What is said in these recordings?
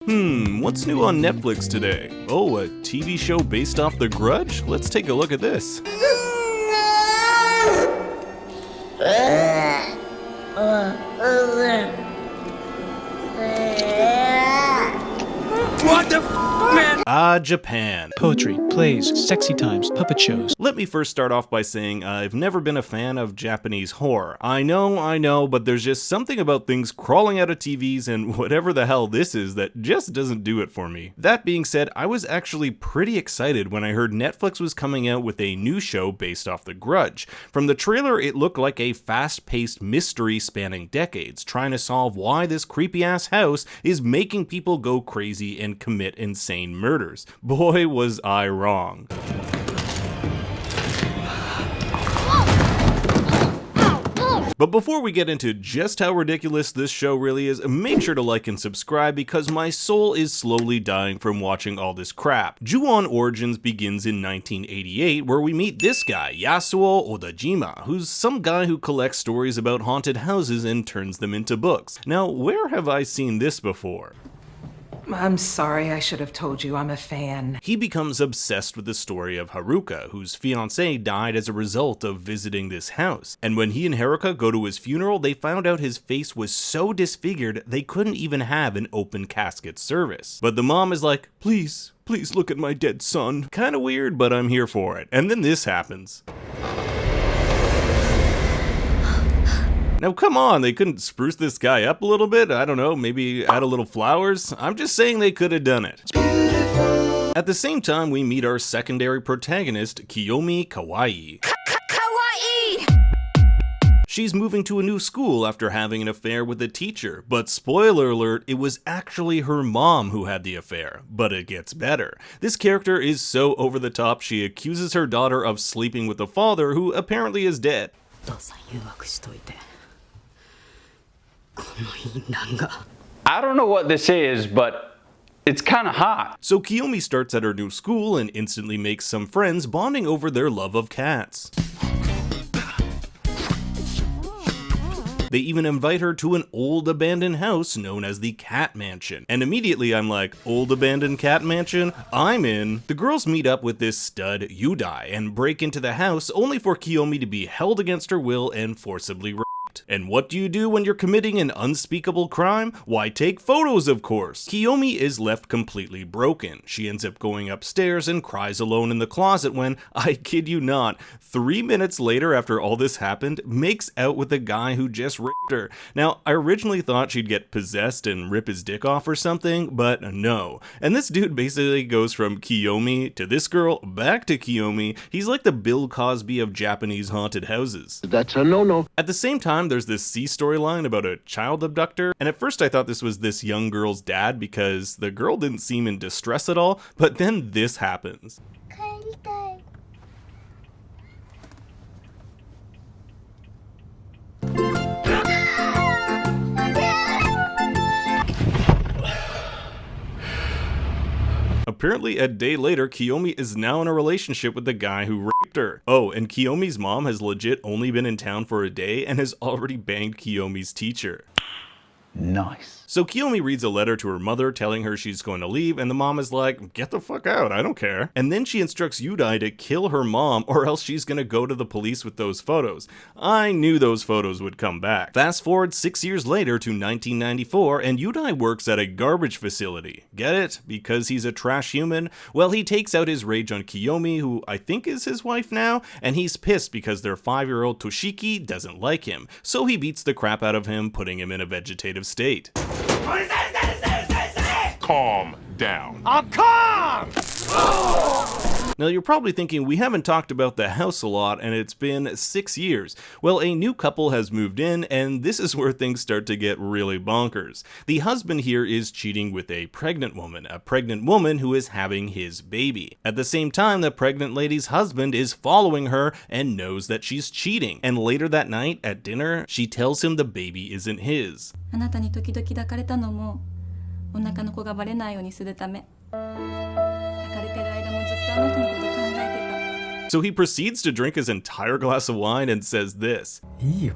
What's new on Netflix today? Oh, a TV show based off The Grudge? Let's take a look at this. What the f, man? Japan. Poetry, plays, sexy times, puppet shows. Let me first start off by saying I've never been a fan of Japanese horror. I know, but there's just something about things crawling out of TVs and whatever the hell this is that just doesn't do it for me. That being said, I was actually pretty excited when I heard Netflix was coming out with a new show based off The Grudge. From the trailer, it looked like a fast-paced mystery spanning decades, trying to solve why this creepy-ass house is making people go crazy and commit insane murders. Boy, was I wrong. But before we get into just how ridiculous this show really is, make sure to like and subscribe because my soul is slowly dying from watching all this crap. Ju-On Origins begins in 1988 where we meet this guy, Yasuo Odajima, who's some guy who collects stories about haunted houses and turns them into books. Now, where have I seen this before? I'm sorry, I should have told you I'm a fan. He becomes obsessed with the story of Haruka, whose fiancé died as a result of visiting this house. And when he and Haruka go to his funeral, they found out his face was so disfigured they couldn't even have an open casket service. But the mom is like, please look at my dead son. Kinda weird, but I'm here for it. And then this happens. Now come on, they couldn't spruce this guy up a little bit? I don't know, maybe add a little flowers? I'm just saying they could have done it. At the same time, we meet our secondary protagonist, Kiyomi Kawaii. Kawaii! She's moving to a new school after having an affair with a teacher, but spoiler alert, it was actually her mom who had the affair. But it gets better. This character is so over the top, she accuses her daughter of sleeping with the father, who apparently is dead. I don't know what this is, but it's kind of hot. So Kiyomi starts at her new school and instantly makes some friends, bonding over their love of cats. They even invite her to an old abandoned house known as the Cat Mansion. And immediately I'm like, old abandoned cat mansion? I'm in. The girls meet up with this stud, Yudai, and break into the house only for Kiyomi to be held against her will and forcibly raped. And what do you do when you're committing an unspeakable crime? Why, take photos, of course. Kiyomi is left completely broken. She ends up going upstairs and cries alone in the closet when, I kid you not, 3 minutes later after all this happened, makes out with the guy who just raped her. Now, I originally thought she'd get possessed and rip his dick off or something, but no. And this dude basically goes from Kiyomi to this girl, back to Kiyomi. He's like the Bill Cosby of Japanese haunted houses. That's a no-no. At the same time, there's this C storyline about a child abductor, and at first I thought this was this young girl's dad because the girl didn't seem in distress at all, but then this happens. Apparently, a day later, Kiyomi is now in a relationship with the guy who raped her. Oh, and Kiyomi's mom has legit only been in town for a day and has already banged Kiyomi's teacher. Nice. So Kiyomi reads a letter to her mother telling her she's going to leave, and the mom is like, get the fuck out, I don't care. And then she instructs Yudai to kill her mom or else she's gonna go to the police with those photos. I knew those photos would come back. Fast forward 6 years later to 1994, and Yudai works at a garbage facility. Get it? Because he's a trash human? Well, he takes out his rage on Kiyomi, who I think is his wife now, and he's pissed because their 5-year-old Toshiki doesn't like him. So he beats the crap out of him, putting him in a vegetative state. Calm down. I'm calm! Now you're probably thinking we haven't talked about the house a lot and it's been 6 years. Well, a new couple has moved in and this is where things start to get really bonkers. The husband here is cheating with a pregnant woman who is having his baby. At the same time, the pregnant lady's husband is following her and knows that she's cheating. And later that night at dinner, she tells him the baby isn't his. あなたに時々抱かれたのもお腹の子がバレないようにするため。抱かれてる間もずっとあの人のこと考えてた。 So he proceeds to drink his entire glass of wine and says this. いいよ。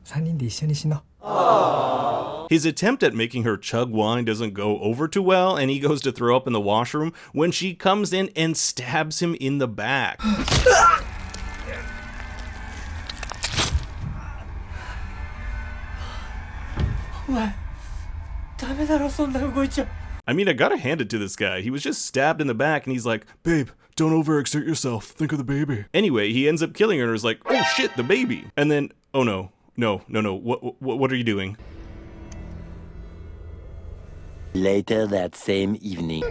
3人で一緒に死のう。His attempt at making her chug wine doesn't go over too well, and he goes to throw up in the washroom when she comes in and stabs him in the back. I mean, I gotta hand it to this guy. He was just stabbed in the back, and he's like, "Babe, don't overexert yourself. Think of the baby." Anyway, he ends up killing her and is like, "Oh shit, the baby." And then, oh no, what are you doing? Later that same evening.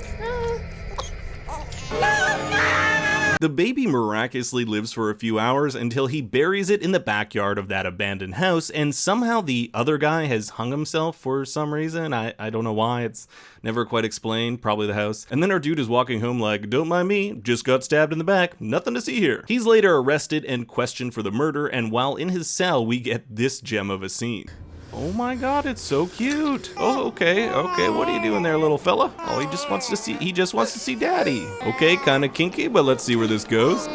The baby miraculously lives for a few hours until he buries it in the backyard of that abandoned house, and somehow the other guy has hung himself for some reason. I don't know why, it's never quite explained, probably the house. And then our dude is walking home like, "Don't mind me, just got stabbed in the back, nothing to see here." He's later arrested and questioned for the murder, and while in his cell we get this gem of a scene. Oh my god, it's so cute. Oh, okay, what are you doing there, little fella? Oh, he just wants to see daddy. Okay, kinda kinky, but let's see where this goes.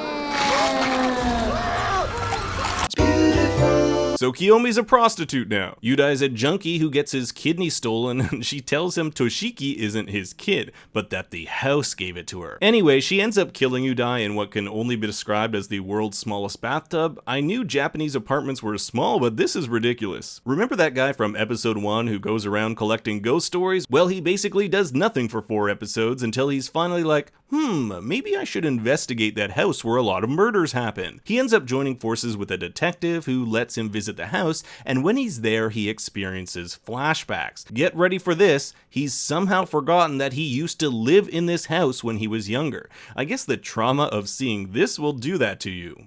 So Kiyomi's a prostitute now. Yudai's a junkie who gets his kidney stolen, and she tells him Toshiki isn't his kid, but that the house gave it to her. Anyway, she ends up killing Yudai in what can only be described as the world's smallest bathtub. I knew Japanese apartments were small, but this is ridiculous. Remember that guy from episode 1 who goes around collecting ghost stories? Well, he basically does nothing for 4 episodes until he's finally like, maybe I should investigate that house where a lot of murders happen. He ends up joining forces with a detective who lets him visit the house, and when he's there, he experiences flashbacks. Get ready for this, he's somehow forgotten that he used to live in this house when he was younger. I guess the trauma of seeing this will do that to you.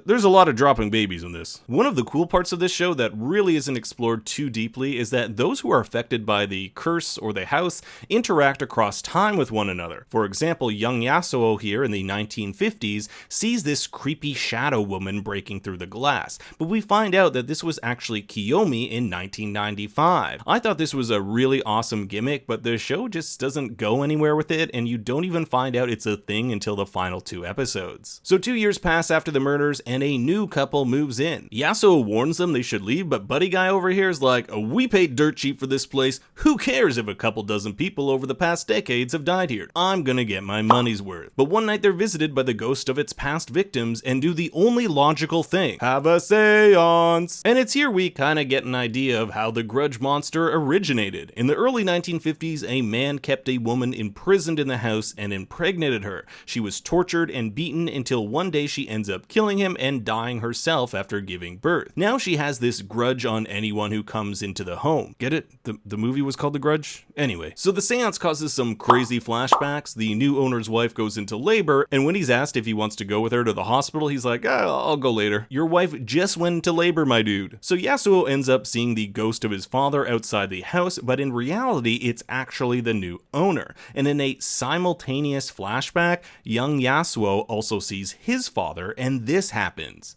There's a lot of dropping babies in this. One of the cool parts of this show that really isn't explored too deeply is that those who are affected by the curse or the house interact across time with one another. For example, young Yasuo here in the 1950s sees this creepy shadow woman breaking through the glass, but we find out that this was actually Kiyomi in 1995. I thought this was a really awesome gimmick, but the show just doesn't go anywhere with it, and you don't even find out it's a thing until the final 2 episodes. So 2 years pass after the murders, and a new couple moves in. Yasuo warns them they should leave, but buddy guy over here is like, "We paid dirt cheap for this place. Who cares if a couple dozen people over the past decades have died here? I'm gonna get my money's worth." But one night they're visited by the ghost of its past victims and do the only logical thing: have a seance. And it's here we kinda get an idea of how the grudge monster originated. In the early 1950s, a man kept a woman imprisoned in the house and impregnated her. She was tortured and beaten until one day she ends up killing him and dying herself after giving birth. Now she has this grudge on anyone who comes into the home. Get it? The movie was called The Grudge? Anyway, so the seance causes some crazy flashbacks. The new owner's wife goes into labor, and when he's asked if he wants to go with her to the hospital, he's like, I'll go later. Your wife just went into labor, my dude. So Yasuo ends up seeing the ghost of his father outside the house, but in reality, it's actually the new owner. And in a simultaneous flashback, young Yasuo also sees his father, and this happens.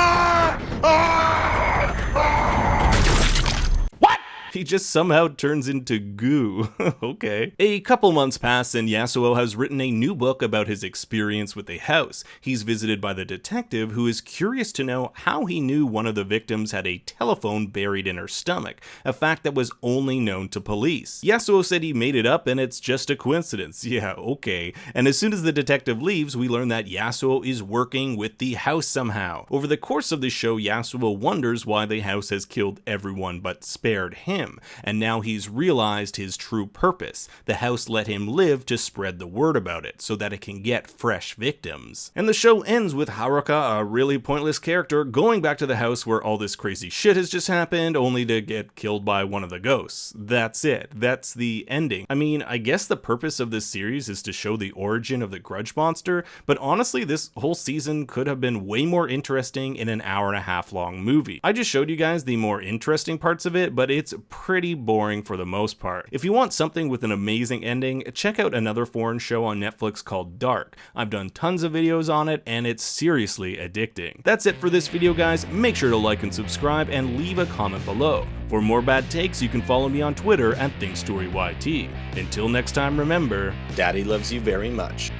He just somehow turns into goo. Okay. A couple months pass and Yasuo has written a new book about his experience with the house. He's visited by the detective who is curious to know how he knew one of the victims had a telephone buried in her stomach, a fact that was only known to police. Yasuo said he made it up and it's just a coincidence. Yeah, okay. And as soon as the detective leaves, we learn that Yasuo is working with the house somehow. Over the course of the show, Yasuo wonders why the house has killed everyone but spared him. And now he's realized his true purpose. The house let him live to spread the word about it, so that it can get fresh victims. And the show ends with Haruka, a really pointless character, going back to the house where all this crazy shit has just happened, only to get killed by one of the ghosts. That's it. That's the ending. I mean, I guess the purpose of this series is to show the origin of the grudge monster, but honestly, this whole season could have been way more interesting in an hour-and-a-half long movie. I just showed you guys the more interesting parts of it, but it's pretty boring for the most part. If you want something with an amazing ending, check out another foreign show on Netflix called Dark. I've done tons of videos on it, and it's seriously addicting. That's it for this video, guys. Make sure to like and subscribe, and leave a comment below. For more bad takes, you can follow me on Twitter at ThinkStoryYT. Until next time, remember, Daddy loves you very much.